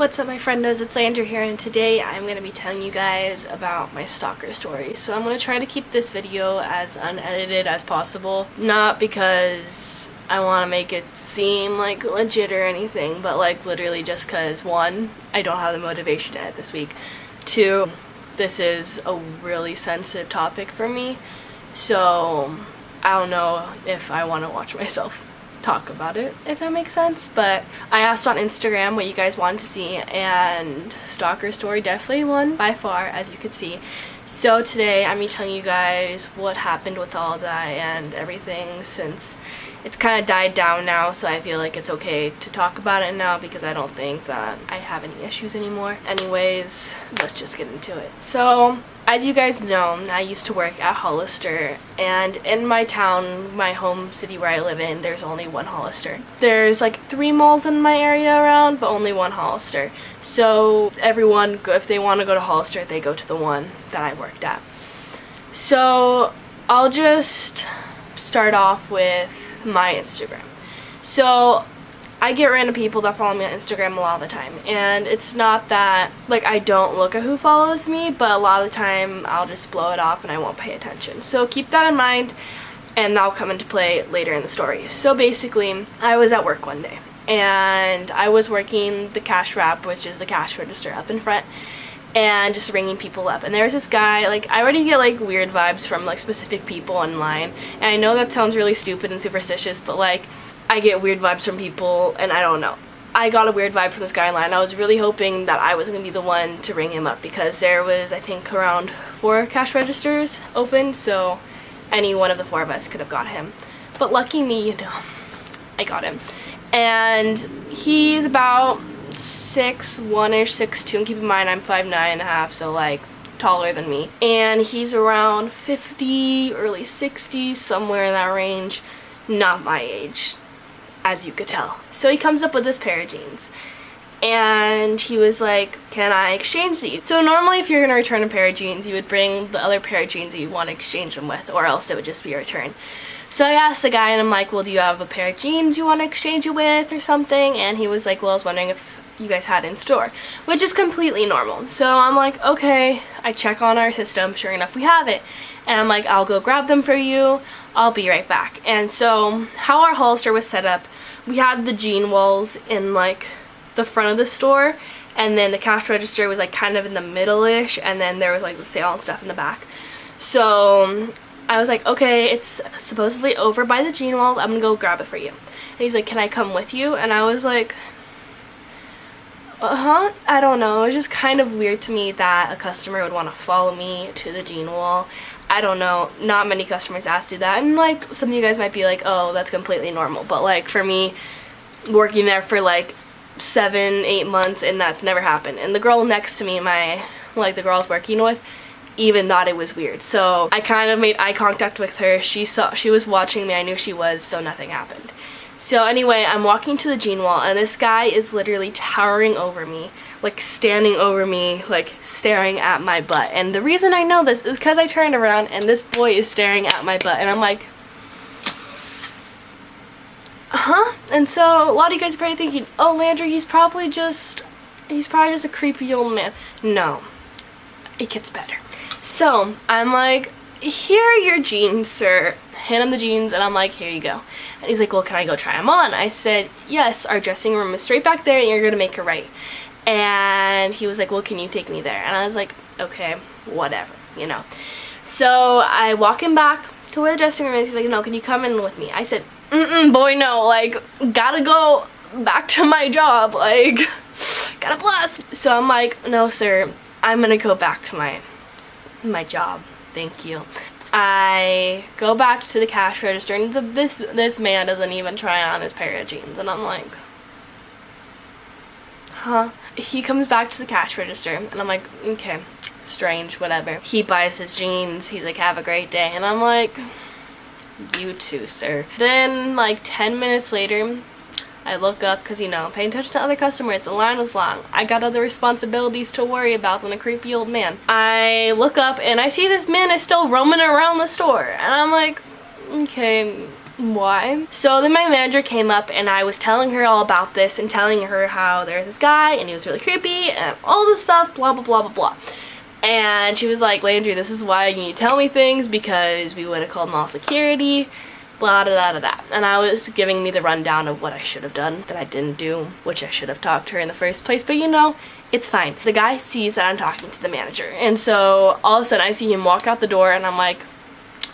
What's up my friendos, it's Andrew here, and today I'm going to be telling you guys about my stalker story. So I'm going to try to keep this video as unedited as possible. Not because I want to make it seem like legit or anything, but like literally just because, one, I don't have the motivation to edit this week. Two, this is a really sensitive topic for me, so I don't know if I want to watch myself talk about it, if that makes sense. But I asked on Instagram what you guys wanted to see, and stalker story definitely won by far, as you could see. So today I'm telling you guys what happened with all that and everything, since it's kind of died down now, so I feel like it's okay to talk about it now because I don't think that I have any issues anymore. Anyways, let's just get into it. So as you guys know, I used to work at Hollister, and in my town, my home city where I live in, there's only one Hollister. There's like 3 malls in my area around, but only one Hollister. So everyone, if they want to go to Hollister, they go to the one that I worked at. So I'll just start off with my Instagram. So I get random people that follow me on Instagram a lot of the time, and it's not that like I don't look at who follows me, but a lot of the time I'll just blow it off and I won't pay attention. So keep that in mind, and that'll come into play later in the story. So basically, I was at work one day and I was working the cash wrap, which is the cash register up in front, and just ringing people up. And there was this guy, like, I already get like weird vibes from like specific people online, and I know that sounds really stupid and superstitious, but like I get weird vibes from people, and I don't know. I got a weird vibe from this guy online. I was really hoping that I was going to be the one to ring him up, because there was, I think, around 4 cash registers open, so any one of the 4 of us could have got him. But lucky me, you know, I got him. And he's about 6'1"ish, 6'2", and keep in mind I'm 5'9.5", so like taller than me. And he's around 50, early 60s, somewhere in that range. Not my age, as you could tell. So he comes up with this pair of jeans, and he was like, can I exchange these? So normally if you're going to return a pair of jeans, you would bring the other pair of jeans that you want to exchange them with, or else it would just be a return. So I asked the guy, and I'm like, well, do you have a pair of jeans you want to exchange it with or something? And he was like, well, I was wondering if you guys had in store, which is completely normal. So I'm like, okay. I check on our system, sure enough we have it, and I'm like, I'll go grab them for you, I'll be right back. And so how our Hollister was set up, we had the jean walls in like the front of the store, and then the cash register was like kind of in the middle-ish, and then there was like the sale and stuff in the back. So I was like, okay, it's supposedly over by the jean walls, I'm gonna go grab it for you. And he's like, can I come with you? And I was like, I don't know. It was just kind of weird to me that a customer would want to follow me to the jean wall. I don't know. Not many customers ask do that. And like some of you guys might be like, oh, that's completely normal. But like for me, working there for like 7-8 months, and that's never happened. And the girl next to me, the girl I was working with, even thought it was weird. So I kind of made eye contact with her. She was watching me. I knew she was, so nothing happened. So anyway, I'm walking to the jean wall, and this guy is literally towering over me, like standing over me, like staring at my butt. And the reason I know this is because I turned around and this boy is staring at my butt, and I'm like, And so a lot of you guys are probably thinking, oh, Landry, he's probably just a creepy old man. No, it gets better. So I'm like, here are your jeans, sir. Hand him the jeans, and I'm like, here you go. And he's like, well, can I go try them on? I said, yes, our dressing room is straight back there, and you're gonna make a right. And he was like, well, can you take me there? And I was like, okay, whatever, you know. So I walk him back to where the dressing room is. He's like, no, can you come in with me? I said, boy, no, like, gotta go back to my job, like, gotta blast. So I'm like, no, sir, I'm gonna go back to my job. Thank you. I go back to the cash register, and this man doesn't even try on his pair of jeans, and I'm like, He comes back to the cash register, and I'm like, okay, strange, whatever. He buys his jeans. He's like, have a great day, and I'm like, you too, sir. Then like 10 minutes later, I look up because, you know, I'm paying attention to other customers. The line was long. I got other responsibilities to worry about than a creepy old man. I look up and I see this man is still roaming around the store. And I'm like, okay, why. So then my manager came up and I was telling her all about this and telling her how there's this guy and he was really creepy and all this stuff, blah blah blah blah blah. And she was like, Landry, this is why you need to tell me things, because we would have called mall security, blah da da da da. And I was giving me the rundown of what I should have done that I didn't do, which I should have talked to her in the first place, but you know, it's fine. The guy sees that I'm talking to the manager, and so all of a sudden I see him walk out the door and I'm like,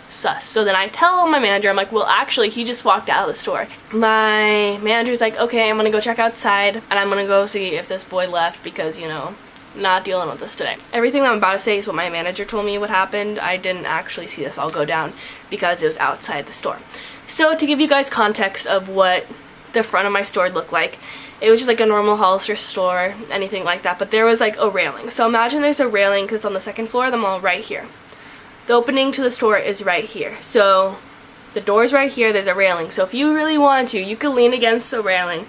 sus. So then I tell my manager, I'm like, well actually he just walked out of the store. My manager's like, okay, I'm gonna go check outside and I'm gonna go see if this boy left, because you know, not dealing with this today. Everything that I'm about to say is what my manager told me what happened. I didn't actually see this all go down because it was outside the store. So to give you guys context of what the front of my store looked like, it was just like a normal Hollister store, anything like that, but there was like a railing. So imagine there's a railing because it's on the second floor of the mall right here. The opening to the store is right here. So the door's right here, there's a railing. So if you really want to, you could lean against the railing,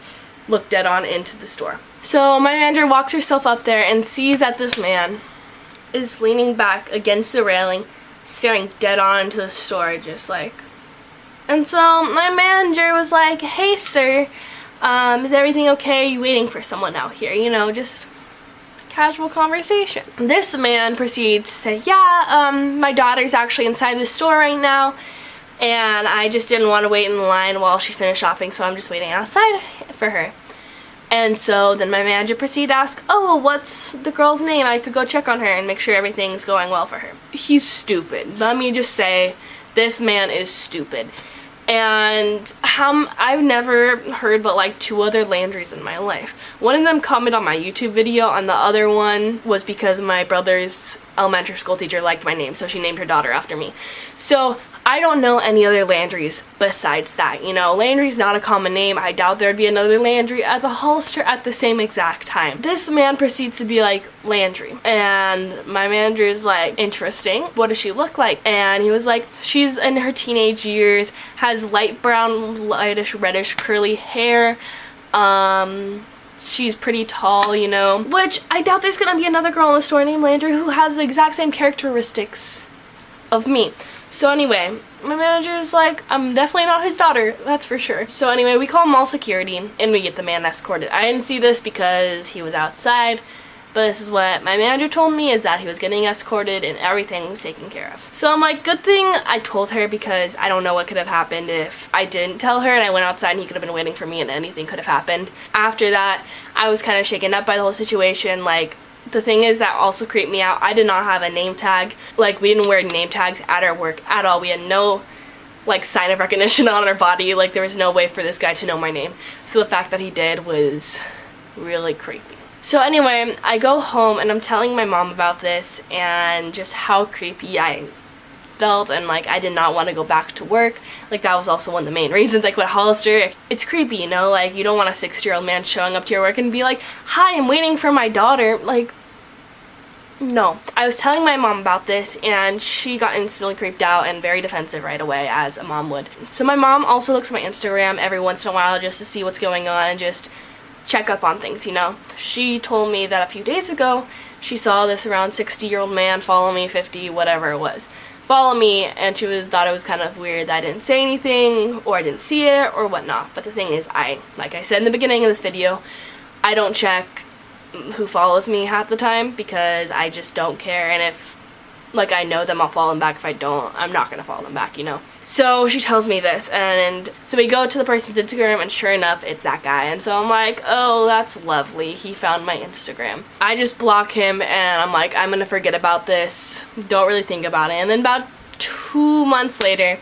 look dead on into the store. So my manager walks herself up there and sees that this man is leaning back against the railing, staring dead on into the store, just like. And so my manager was like, hey sir, is everything okay? Are you waiting for someone out here? You know, just casual conversation. This man proceeds to say, yeah, my daughter's actually inside the store right now, and I just didn't want to wait in the line while she finished shopping, so I'm just waiting outside for her. And so then my manager proceeded to ask, oh, well, what's the girl's name? I could go check on her and make sure everything's going well for her. He's stupid. Let me just say, this man is stupid. And I've never heard but like 2 other Landrys in my life. One of them commented on my YouTube video, and the other one was because my brother's elementary school teacher liked my name, so she named her daughter after me. So I don't know any other Landrys besides that. You know, Landry's not a common name. I doubt there'd be another Landry at the Hollister at the same exact time. This man proceeds to be like, Landry. And my manager's like, interesting. What does she look like? And he was like, she's in her teenage years, has light brown, lightish, reddish, curly hair. She's pretty tall, you know. Which, I doubt there's gonna be another girl in the store named Landry who has the exact same characteristics of me. So anyway, my manager's like, I'm definitely not his daughter, that's for sure. So anyway, we call mall security and we get the man escorted. I didn't see this because he was outside, but this is what my manager told me, is that he was getting escorted and everything was taken care of. So I'm like, good thing I told her, because I don't know what could have happened if I didn't tell her and I went outside and he could have been waiting for me and anything could have happened. After that, I was kind of shaken up by the whole situation. Like, the thing is that also creeped me out, I did not have a name tag. Like, we didn't wear name tags at our work at all. We had no like sign of recognition on our body. Like, there was no way for this guy to know my name. So the fact that he did was really creepy. So anyway, I go home and I'm telling my mom about this and just how creepy I felt, and like I did not want to go back to work. Like, that was also one of the main reasons. Like, with Hollister, it's creepy, you know, like you don't want a 60-year-old man showing up to your work and be like, hi, I'm waiting for my daughter. Like, no. I was telling my mom about this and she got instantly creeped out and very defensive right away, as a mom would. So my mom also looks at my Instagram every once in a while just to see what's going on and just check up on things, you know. She told me that a few days ago she saw this around 60-year-old man follow me, 50, whatever it was, follow me, and she thought it was kind of weird that I didn't say anything or I didn't see it or whatnot. But the thing is, like I said in the beginning of this video, I don't check who follows me half the time because I just don't care, and if like I know them, I'll follow them back. If I don't, I'm not gonna follow them back, you know. So she tells me this, and so we go to the person's Instagram and sure enough it's that guy, and so I'm like, oh, that's lovely, he found my Instagram. I just block him and I'm like, I'm gonna forget about this, don't really think about it. And then about 2 months later,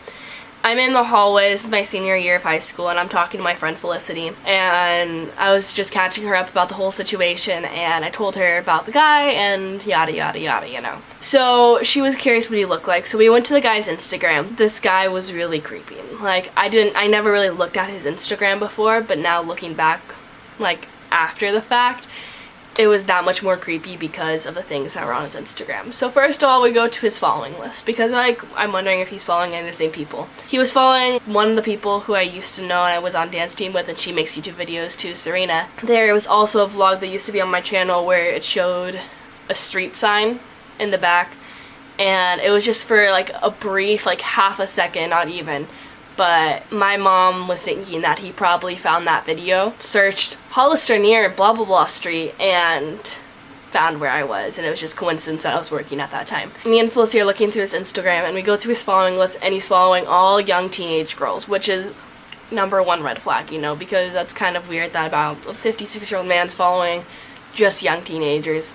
I'm in the hallway, this is my senior year of high school, and I'm talking to my friend Felicity, and I was just catching her up about the whole situation, and I told her about the guy and yada yada yada, you know. So she was curious what he looked like, so we went to the guy's Instagram. This guy was really creepy. Like, I never really looked at his Instagram before, but now looking back, like after the fact, it was that much more creepy because of the things that were on his Instagram. So first of all, we go to his following list because like I'm wondering if he's following any of the same people. He was following one of the people who I used to know and I was on dance team with, and she makes YouTube videos too, Serena. There was also a vlog that used to be on my channel where it showed a street sign in the back, and it was just for like a brief, like half a second, not even, but my mom was thinking that he probably found that video, searched Hollister near blah blah blah street, and found where I was, and it was just coincidence that I was working at that time. Me and Felicity are looking through his Instagram, and we go to his following list, and he's following all young teenage girls, which is #1 red flag, you know, because that's kind of weird that about a 56-year-old man's following just young teenagers.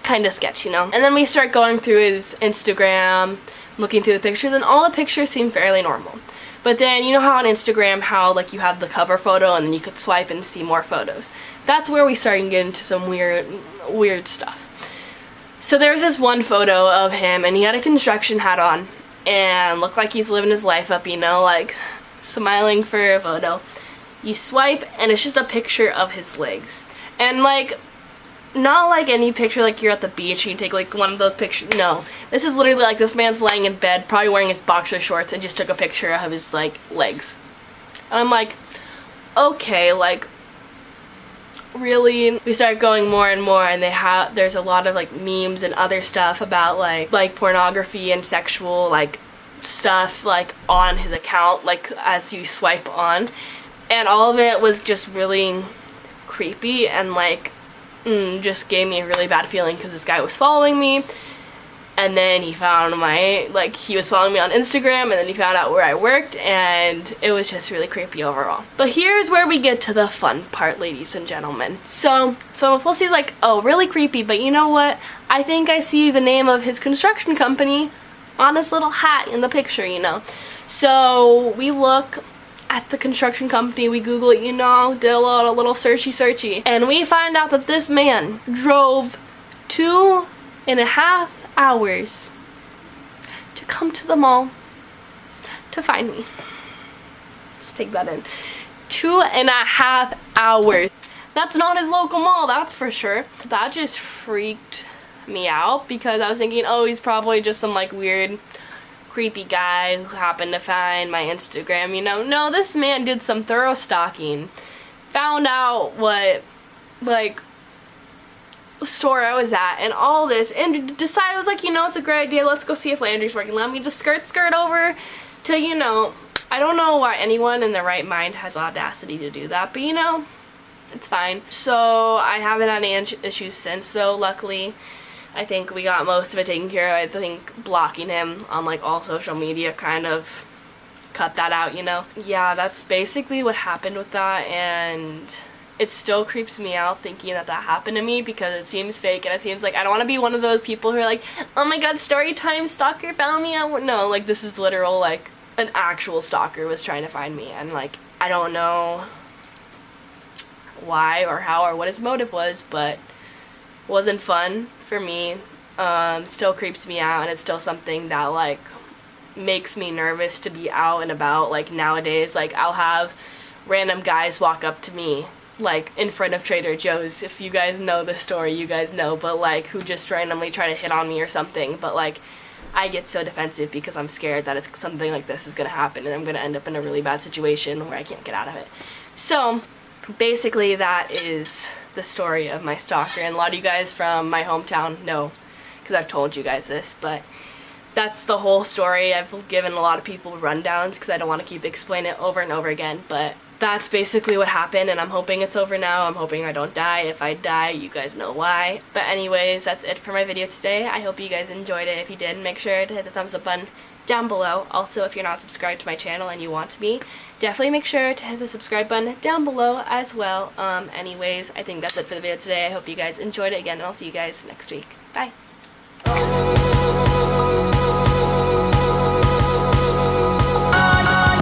Kind of sketch, you know. And then we start going through his Instagram, looking through the pictures, and all the pictures seem fairly normal. But then, you know how on Instagram, how like you have the cover photo and then you could swipe and see more photos. That's where we started to get into some weird stuff. So there's this one photo of him, and he had a construction hat on and looked like he's living his life up, you know, like smiling for a photo. You swipe and it's just a picture of his legs. And like, not like any picture like you're at the beach and you take like one of those pictures. No, this is literally like this man's laying in bed, probably wearing his boxer shorts, and just took a picture of his like legs. And I'm like, okay, like really? We started going more and more, and there's a lot of like memes and other stuff about like pornography and sexual like stuff like on his account, like as you swipe on, and all of it was just really creepy and like just gave me a really bad feeling, because this guy was following me, and then he found he was following me on Instagram, and then he found out where I worked, and it was just really creepy overall. But here's where we get to the fun part, ladies and gentlemen. So Felicity's like, oh, really creepy, but you know what? I think I see the name of his construction company on this little hat in the picture, you know. So we look at the construction company, we Google it, you know, did a little searchy, and we find out that this man drove 2.5 hours to come to the mall to find me. Let's take that in. 2.5 hours. That's not his local mall, that's for sure. That just freaked me out, because I was thinking, oh, he's probably just some like weird creepy guy who happened to find my Instagram, you know. No, this man did some thorough stalking, found out what like store I was at and all this, and decided, I was like, you know, it's a great idea, let's go see if Landry's working. Let me just skirt over to, you know, I don't know why anyone in their right mind has audacity to do that, but you know, it's fine. So I haven't had any issues since, so luckily I think we got most of it taken care of. I think blocking him on like all social media kind of cut that out, you know. Yeah, that's basically what happened with that, and it still creeps me out thinking that happened to me, because it seems fake, and it seems like I don't want to be one of those people who are like, oh my god, story time, stalker found me. No, like this is literal, like an actual stalker was trying to find me, and like I don't know why or how or what his motive was, but it wasn't fun for me. Still creeps me out, and it's still something that like makes me nervous to be out and about. Like nowadays, like I'll have random guys walk up to me like in front of Trader Joe's. If you guys know the story, you guys know, but like who just randomly try to hit on me or something, but like I get so defensive because I'm scared that it's something like this is gonna happen and I'm gonna end up in a really bad situation where I can't get out of it. So basically that is the story of my stalker, and a lot of you guys from my hometown know, because I've told you guys this, but that's the whole story. I've given a lot of people rundowns because I don't want to keep explaining it over and over again, but that's basically what happened, and I'm hoping it's over now. I'm hoping I don't die. If I die, you guys know why. But anyways, that's it for my video today. I hope you guys enjoyed it. If you did, make sure to hit the thumbs up button down below. Also, if you're not subscribed to my channel and you want to be, definitely make sure to hit the subscribe button down below as well. Anyways, I think that's it for the video today. I hope you guys enjoyed it again, and I'll see you guys next week. Bye.